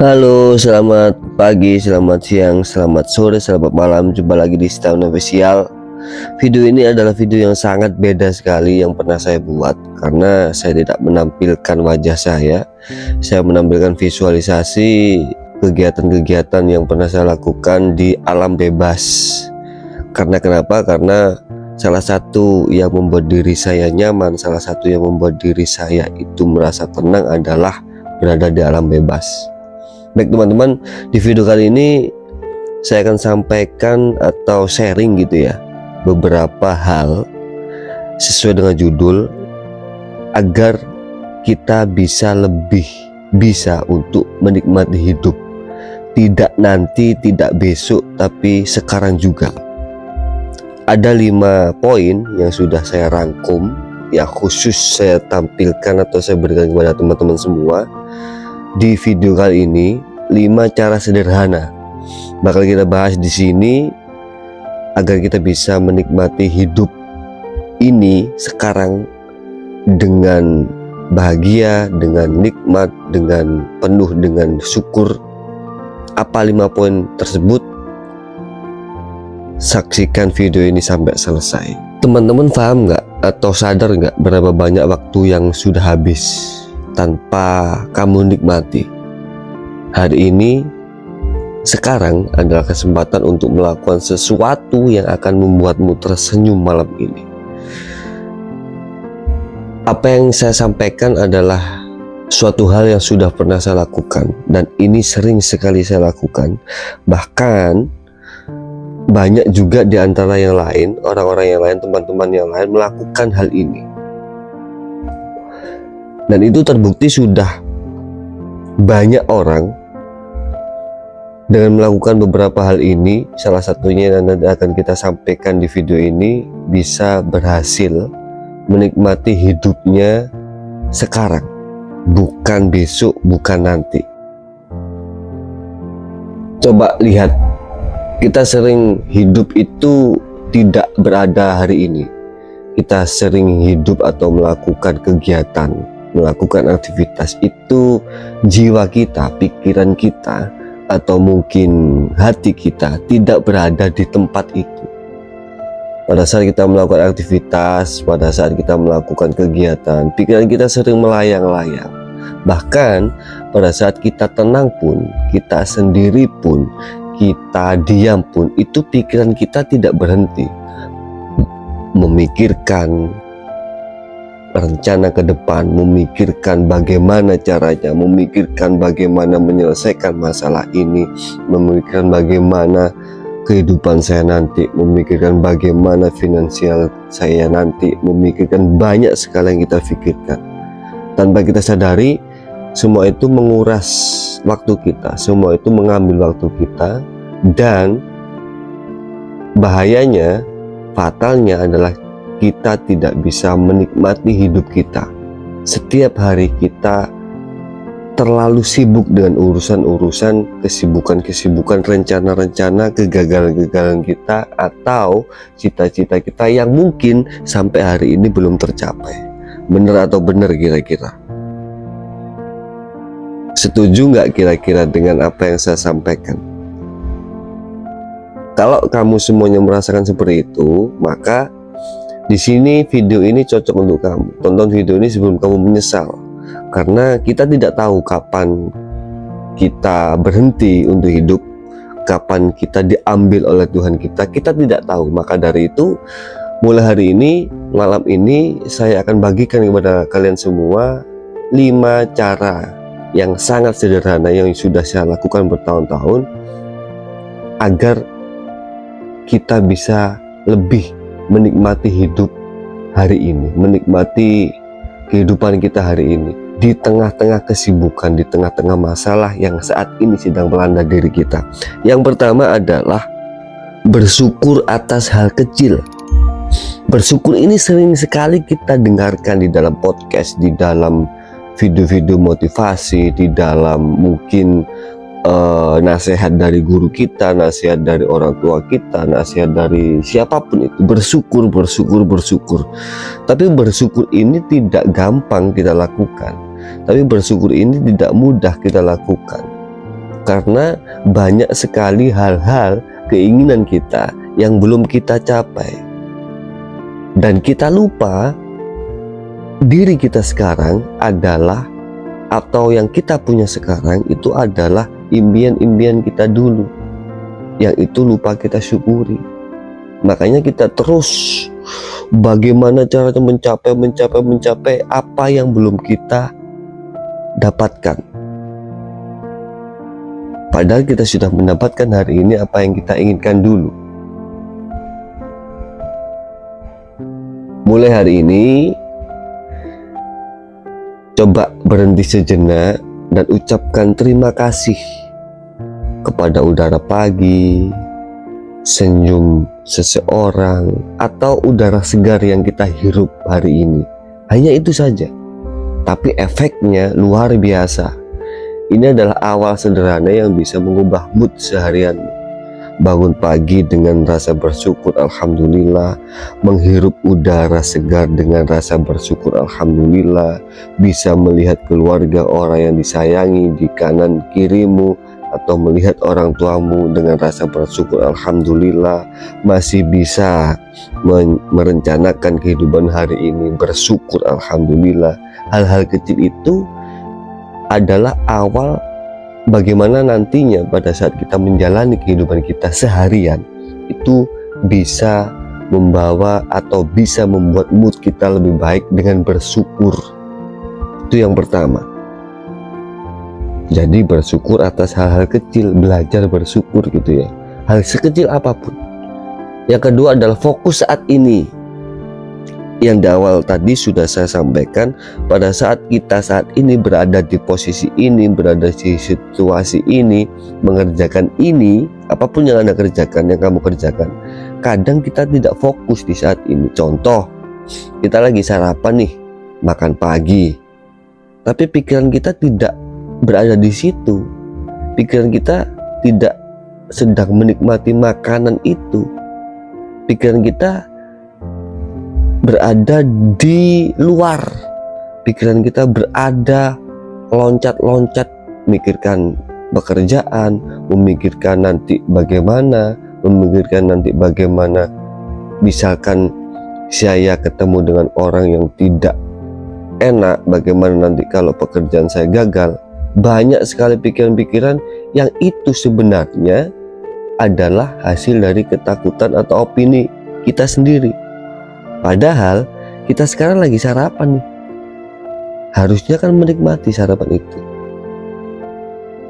Halo, selamat pagi, selamat siang, selamat sore, selamat malam. Jumpa lagi di Setahun Official. Video ini adalah video yang sangat beda sekali yang pernah saya buat, karena saya tidak menampilkan wajah saya. Saya menampilkan visualisasi kegiatan-kegiatan yang pernah saya lakukan di alam bebas. Karena kenapa? Karena salah satu yang membuat diri saya nyaman, salah satu yang membuat diri saya itu merasa tenang adalah berada di alam bebas. Baik teman-teman, di video kali ini saya akan sampaikan atau sharing gitu ya, beberapa hal sesuai dengan judul, agar kita bisa untuk menikmati hidup, tidak nanti, tidak besok, tapi sekarang juga. Ada 5 poin yang sudah saya rangkum, yang khusus saya tampilkan atau saya berikan kepada teman-teman semua di video kali ini. 5 cara sederhana bakal kita bahas di sini agar kita bisa menikmati hidup ini sekarang dengan bahagia, dengan nikmat, dengan penuh dengan syukur. Apa 5 poin tersebut? Saksikan video ini sampai selesai. Teman-teman paham nggak atau sadar nggak berapa banyak waktu yang sudah habis tanpa kamu nikmati? Hari ini, sekarang adalah kesempatan untuk melakukan sesuatu yang akan membuatmu tersenyum malam ini. Apa yang saya sampaikan adalah suatu hal yang sudah pernah saya lakukan, dan ini sering sekali saya lakukan. Bahkan banyak juga di antara yang lain, orang-orang yang lain, teman-teman yang lain melakukan hal ini. Dan itu terbukti sudah banyak orang dengan melakukan beberapa hal ini. Salah satunya yang nanti akan kita sampaikan di video ini, bisa berhasil menikmati hidupnya sekarang, bukan besok, bukan nanti. Coba lihat, kita sering hidup itu tidak berada hari ini. Kita sering hidup atau melakukan kegiatan, melakukan aktivitas itu, jiwa kita, pikiran kita, atau mungkin hati kita tidak berada di tempat itu. Pada saat kita melakukan aktivitas, pada saat kita melakukan kegiatan, pikiran kita sering melayang-layang. Bahkan pada saat kita tenang pun, kita sendiri pun, kita diam pun, itu pikiran kita tidak berhenti memikirkan rencana ke depan, memikirkan bagaimana caranya, memikirkan bagaimana menyelesaikan masalah ini, memikirkan bagaimana kehidupan saya nanti, memikirkan bagaimana finansial saya nanti, memikirkan banyak sekali yang kita pikirkan. Tanpa kita sadari, semua itu menguras waktu kita, semua itu mengambil waktu kita, dan bahayanya, fatalnya adalah kita tidak bisa menikmati hidup kita. Setiap hari kita terlalu sibuk dengan urusan-urusan, kesibukan-kesibukan, rencana-rencana, kegagalan-kegagalan kita, atau cita-cita kita yang mungkin sampai hari ini belum tercapai. Benar atau benar kira-kira? Setuju nggak kira-kira dengan apa yang saya sampaikan? Kalau kamu semuanya merasakan seperti itu, maka di sini video ini cocok untuk kamu. Tonton video ini sebelum kamu menyesal, karena kita tidak tahu kapan kita berhenti untuk hidup, kapan kita diambil oleh Tuhan kita tidak tahu. Maka dari itu, mulai hari ini, malam ini, saya akan bagikan kepada kalian semua 5 cara yang sangat sederhana yang sudah saya lakukan bertahun-tahun agar kita bisa lebih menikmati hidup hari ini, menikmati kehidupan kita hari ini, di tengah-tengah kesibukan, di tengah-tengah masalah yang saat ini sedang melanda diri kita. Yang pertama adalah bersyukur atas hal kecil. Bersyukur ini sering sekali kita dengarkan di dalam podcast, di dalam video-video motivasi, di dalam mungkin nasihat dari guru kita, nasihat dari orang tua kita, nasihat dari siapapun itu. Bersyukur. Tapi bersyukur ini tidak gampang kita lakukan. Tapi bersyukur ini tidak mudah kita lakukan, karena banyak sekali hal-hal keinginan kita yang belum kita capai. Dan kita lupa diri kita sekarang adalah, atau yang kita punya sekarang itu adalah impian-impian kita dulu, yang itu lupa kita syukuri. Makanya kita terus bagaimana caranya mencapai apa yang belum kita dapatkan. Padahal kita sudah mendapatkan hari ini apa yang kita inginkan dulu. Mulai hari ini, coba berhenti sejenak dan ucapkan terima kasih kepada udara pagi, senyum seseorang, atau udara segar yang kita hirup hari ini. Hanya itu saja, tapi efeknya luar biasa. Ini adalah awal sederhana yang bisa mengubah mood seharianmu. Bangun pagi dengan rasa bersyukur, alhamdulillah. Menghirup udara segar dengan rasa bersyukur, alhamdulillah. Bisa melihat keluarga, orang yang disayangi di kanan kirimu, atau melihat orang tuamu dengan rasa bersyukur, alhamdulillah. Masih bisa merencanakan kehidupan hari ini, bersyukur, alhamdulillah. Hal-hal kecil itu adalah awal bagaimana nantinya pada saat kita menjalani kehidupan kita seharian itu bisa membawa atau bisa membuat mood kita lebih baik dengan bersyukur. Itu yang pertama. Jadi bersyukur atas hal-hal kecil, belajar bersyukur gitu ya, hal sekecil apapun. Yang kedua adalah fokus saat ini. Yang di awal tadi sudah saya sampaikan, pada saat kita saat ini berada di posisi ini, berada di situasi ini, mengerjakan ini, apapun yang Anda kerjakan, yang kamu kerjakan, kadang kita tidak fokus di saat ini. Contoh, kita lagi sarapan nih, makan pagi, tapi pikiran kita tidak berada di situ. Pikiran kita tidak sedang menikmati makanan itu. Pikiran kita berada di luar. Pikiran kita berada loncat-loncat, memikirkan pekerjaan, memikirkan nanti bagaimana, misalkan saya ketemu dengan orang yang tidak enak, bagaimana nanti kalau pekerjaan saya gagal. Banyak sekali pikiran-pikiran yang itu sebenarnya adalah hasil dari ketakutan atau opini kita sendiri. Padahal kita sekarang lagi sarapan nih, harusnya kan menikmati sarapan itu.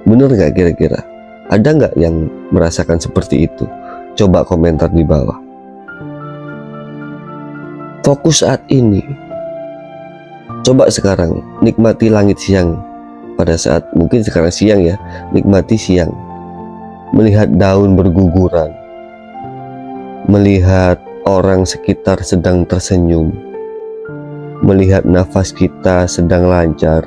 Bener nggak kira-kira? Ada nggak yang merasakan seperti itu? Coba komentar di bawah. Fokus saat ini. Coba sekarang nikmati langit siang. Pada saat mungkin sekarang siang ya, nikmati siang. Melihat daun berguguran, melihat orang sekitar sedang tersenyum, melihat nafas kita sedang lancar,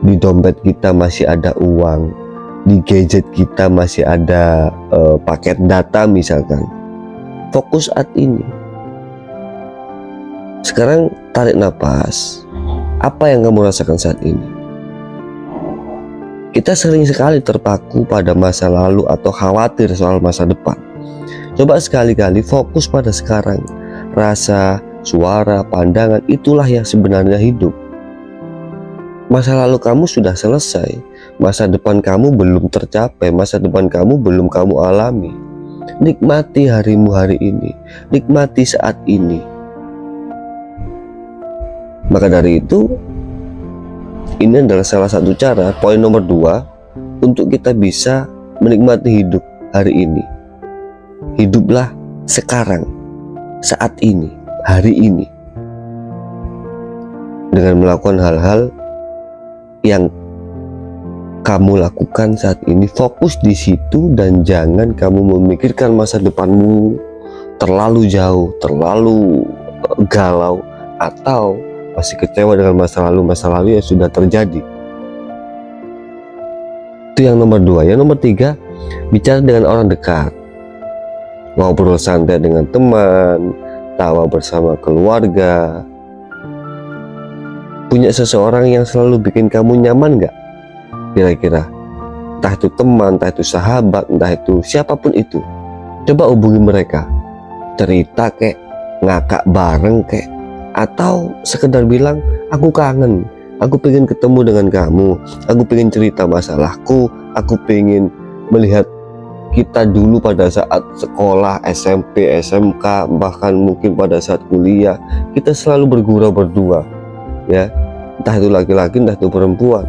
di dompet kita masih ada uang, di gadget kita masih ada paket data misalkan. Fokus saat ini. Sekarang tarik nafas. Apa yang kamu rasakan saat ini? Kita sering sekali terpaku pada masa lalu atau khawatir soal masa depan. Coba sekali-kali fokus pada sekarang. Rasa, suara, pandangan, itulah yang sebenarnya hidup. Masa lalu kamu sudah selesai, masa depan kamu belum tercapai, masa depan kamu belum kamu alami. Nikmati harimu hari ini, nikmati saat ini. Maka dari itu, ini adalah salah satu cara, poin nomor 2, untuk kita bisa menikmati hidup hari ini. Hiduplah sekarang, saat ini, hari ini, dengan melakukan hal-hal yang kamu lakukan saat ini. Fokus di situ dan jangan kamu memikirkan masa depanmu terlalu jauh, terlalu galau, atau masih kecewa dengan masa lalu yang sudah terjadi. Itu yang nomor 2. Yang nomor 3, bicara dengan orang dekat. Ngobrol santai dengan teman, tawa bersama keluarga. Punya seseorang yang selalu bikin kamu nyaman nggak? Kira-kira entah itu teman, entah itu sahabat, entah itu siapapun itu. Coba hubungi mereka, cerita kek, ngakak bareng kek, atau sekedar bilang aku kangen, aku pengen ketemu dengan kamu, aku pengen cerita masalahku, aku pengen melihat kita dulu pada saat sekolah, SMP, SMK, bahkan mungkin pada saat kuliah, kita selalu bergurau berdua, ya, entah itu laki-laki, entah itu perempuan.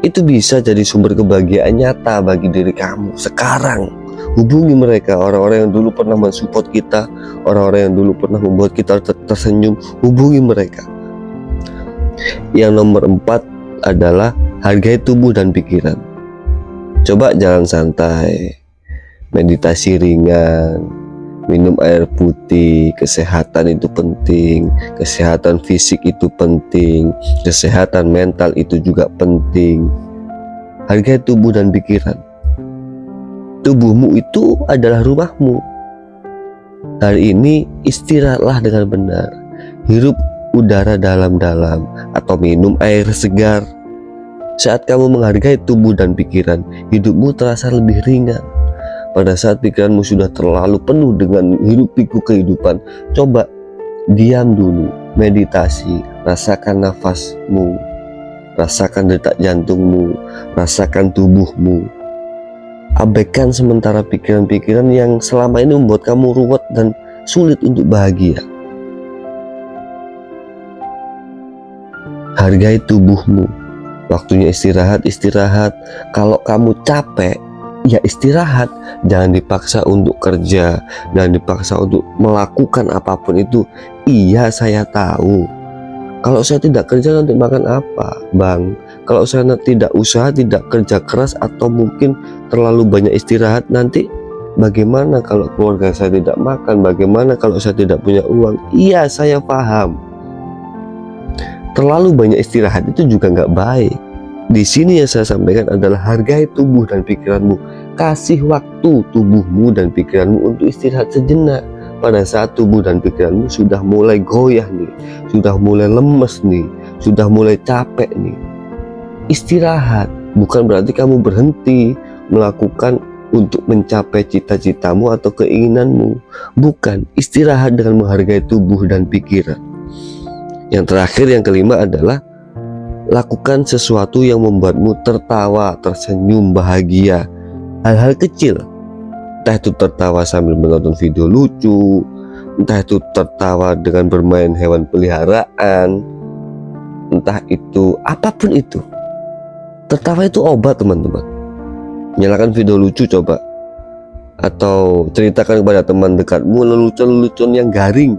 Itu bisa jadi sumber kebahagiaan nyata bagi diri kamu sekarang. Hubungi mereka, orang-orang yang dulu pernah mensupport kita, orang-orang yang dulu pernah membuat kita tersenyum. Hubungi mereka. Yang nomor 4 adalah hargai tubuh dan pikiran. Coba jalan santai, meditasi ringan, minum air putih. Kesehatan itu penting, kesehatan fisik itu penting, kesehatan mental itu juga penting. Hargai tubuh dan pikiran. Tubuhmu itu adalah rumahmu. Hari ini istirahatlah dengan benar, hirup udara dalam-dalam atau minum air segar. Saat kamu menghargai tubuh dan pikiran, hidupmu terasa lebih ringan. Pada saat pikiranmu sudah terlalu penuh dengan hiruk-pikuk kehidupan, coba diam dulu, meditasi, rasakan nafasmu, rasakan detak jantungmu, rasakan tubuhmu. Abaikan sementara pikiran-pikiran yang selama ini membuat kamu ruwet dan sulit untuk bahagia. Hargai tubuhmu. Waktunya istirahat, istirahat. Kalau kamu capek, ya istirahat. Jangan dipaksa untuk kerja, jangan dipaksa untuk melakukan apapun itu. Iya, saya tahu. Kalau saya tidak kerja nanti makan apa, Bang? Kalau saya tidak usaha, tidak kerja keras, atau mungkin terlalu banyak istirahat, nanti bagaimana kalau keluarga saya tidak makan? Bagaimana kalau saya tidak punya uang? Iya, saya paham. Terlalu banyak istirahat itu juga nggak baik. Di sini yang saya sampaikan adalah hargai tubuh dan pikiranmu. Kasih waktu tubuhmu dan pikiranmu untuk istirahat sejenak. Pada saat tubuh dan pikiranmu sudah mulai goyah nih, sudah mulai lemes nih, sudah mulai capek nih, istirahat. Bukan berarti kamu berhenti melakukan untuk mencapai cita-citamu atau keinginanmu. Bukan, istirahat dengan menghargai tubuh dan pikiran. Yang terakhir, yang kelima adalah lakukan sesuatu yang membuatmu tertawa, tersenyum, bahagia. Hal-hal kecil, entah itu tertawa sambil menonton video lucu, entah itu tertawa dengan bermain hewan peliharaan, entah itu apapun itu. Tertawa itu obat, teman-teman. Nyalakan video lucu coba, atau ceritakan kepada teman dekatmu lelucon-lelucon yang garing,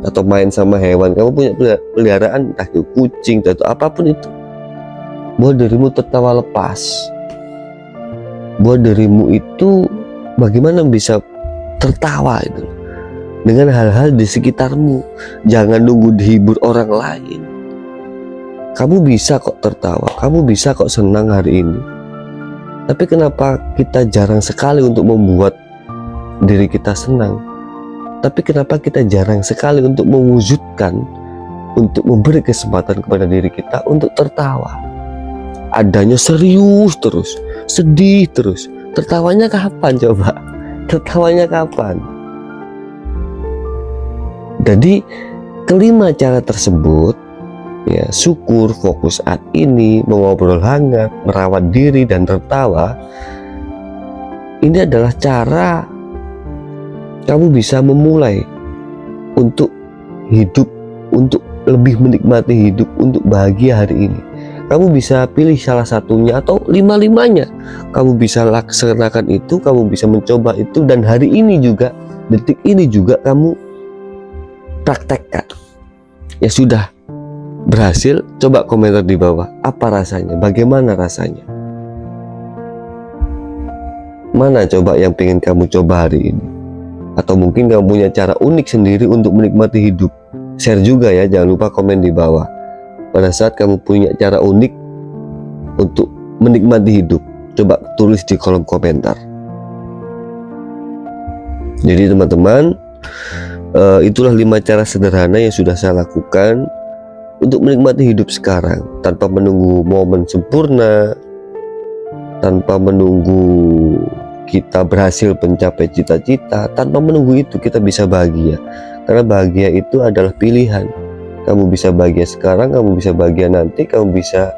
atau main sama hewan. Kamu punya peliharaan, entah itu kucing, entah itu apapun itu. Buat dirimu tertawa lepas. Buat dirimu itu bagaimana bisa tertawa itu dengan hal-hal di sekitarmu. Jangan nunggu dihibur orang lain. Kamu bisa kok tertawa, kamu bisa kok senang hari ini. Tapi kenapa kita jarang sekali untuk membuat diri kita senang? Tapi kenapa kita jarang sekali untuk mewujudkan, untuk memberi kesempatan kepada diri kita untuk tertawa? Adanya serius terus, sedih terus. Tertawanya kapan coba? Tertawanya kapan? Jadi kelima cara tersebut, ya, syukur, fokus saat ini, mengobrol hangat, merawat diri, dan tertawa. Ini adalah cara kamu bisa memulai untuk hidup, untuk lebih menikmati hidup, untuk bahagia hari ini. Kamu bisa pilih salah satunya atau lima-limanya. Kamu bisa laksanakan itu, kamu bisa mencoba itu, dan hari ini juga, detik ini juga kamu praktekkan. Ya sudah berhasil, coba komentar di bawah. Apa rasanya? Bagaimana rasanya? Mana coba yang pengen kamu coba hari ini? Atau mungkin kamu punya cara unik sendiri untuk menikmati hidup. Share juga ya, jangan lupa komen di bawah. Pada saat kamu punya cara unik untuk menikmati hidup, coba tulis di kolom komentar. Jadi teman-teman, itulah 5 cara sederhana yang sudah saya lakukan untuk menikmati hidup sekarang tanpa menunggu momen sempurna, tanpa menunggu kita berhasil mencapai cita-cita. Tanpa menunggu itu kita bisa bahagia, karena bahagia itu adalah pilihan. Kamu bisa bahagia sekarang, kamu bisa bahagia nanti, kamu bisa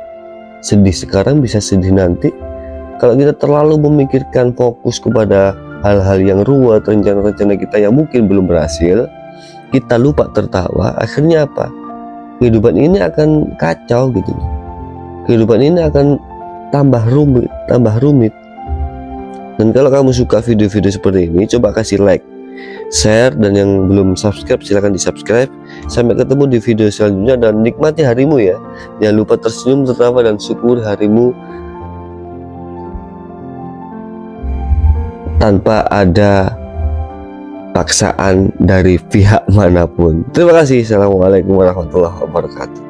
sedih sekarang, bisa sedih nanti. Kalau kita terlalu memikirkan fokus kepada hal-hal yang ruwet, rencana-rencana kita yang mungkin belum berhasil, kita lupa tertawa, akhirnya apa? Kehidupan ini akan kacau gitu. Kehidupan ini akan tambah rumit. Dan kalau kamu suka video-video seperti ini, coba kasih like, share, dan yang belum subscribe silahkan di subscribe. Sampai ketemu di video selanjutnya, dan nikmati harimu ya. Jangan lupa tersenyum, tertawa, dan syukur harimu tanpa ada paksaan dari pihak manapun. Terima kasih. Assalamualaikum warahmatullahi wabarakatuh.